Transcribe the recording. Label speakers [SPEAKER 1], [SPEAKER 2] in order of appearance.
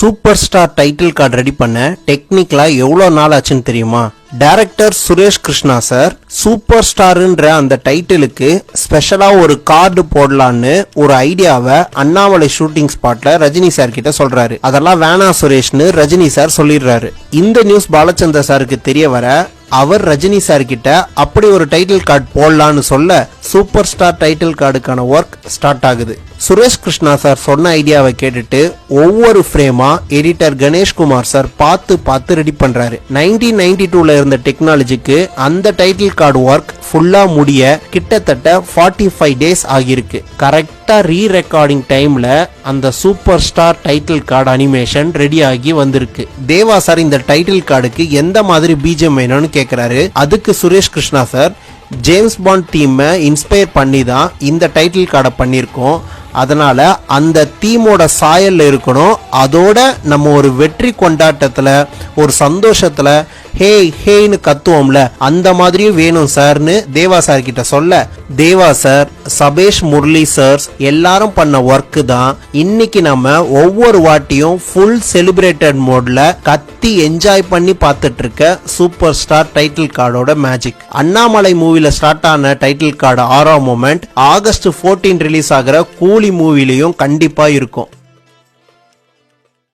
[SPEAKER 1] Super star title card ready பண்ண டெக்னிக்கலா எவ்வளவு நாள் ஆச்சுன்னு தெரியுமா? Director Suresh Krishna sir super ஸ்டார்ன்ற அந்த டைட்டிலுக்கு ஸ்பெஷலா ஒரு கார்டு போடலான்னு ஒரு ஐடியாவை அண்ணாமலை ஷூட்டிங் ஸ்பாட்ல ரஜினி சார் கிட்ட சொல்றாரு. அதெல்லாம் வேணாம் சுரேஷ்னு ரஜினி சார் சொல்லிடுறாரு. இந்த நியூஸ் பாலச்சந்தர் சாருக்கு தெரிய வர அவர் ரஜினி சார் கிட்ட அப்படி ஒரு டைட்டில் கார்டு போடலான்னு சொல்ல சூப்பர் ஸ்டார் டைட்டில் கார்டுக்கான ஒர்க் ஸ்டார்ட் ஆகுது. சுரேஷ் கிருஷ்ணா சார் சொன்ன ஐடியாவை கேட்டுட்டு ஒவ்வொரு ஃப்ரேமா எடிட்டர் கணேஷ்குமார் சார் பார்த்து ரெடி பண்றாரு. 1992ல இருந்த டெக்னாலஜிக்கு அந்த டைட்டில் கார்டு ஒர்க் ஃபுல்லா முடிய கிட்டத்தட்ட 45 டேஸ் ஆகியிருக்கு. கரெக்டா ரீ ரெக்கார்டிங் டைம்ல அந்த super star title card animation ready ஆகி வந்திருக்கு. தேவா சார் இந்த டைட்டில் கார்டுக்கு எந்த மாதிரி பிஜிஎம் வேணும்னு கேக்குறாரு. அதுக்கு Suresh Krishna sir James bond தீமை இன்ஸ்பயர் பண்ணி தான் இந்த டைட்டில் கார்டை பண்ணியிருக்கோம். அதனால அந்த தீமோட சாயல்ல இருக்கணும். அதோட நம்ம ஒரு வெற்றி கொண்டாட்டத்துல ஒரு சந்தோஷத்துல ஹேன்னு கத்துவோம்ல, அந்த மாதிரியும் வேணும் சார்னு தேவா சார் கிட்ட சொல்ல தேவா சார், சபேஷ் முரளி சார் எல்லாரும் பண்ண ஒர்க்கு தான் இன்னைக்கு நம்ம ஒவ்வொரு வாட்டியும் ஃபுல் செலிப்ரேட்டட் மோட்ல கத்தி என்ஜாய் பண்ணி பார்த்துட்டு இருக்க சூப்பர் ஸ்டார் டைட்டில் கார்டோட மேஜிக். அண்ணாமலை மூவில ஸ்டார்ட் ஆன டைட்டில் கார்டு ஆரா மொமெண்ட் ஆகஸ்ட் 14 ரிலீஸ் ஆகிற கூலி மூவிலையும் கண்டிப்பா இருக்கும்.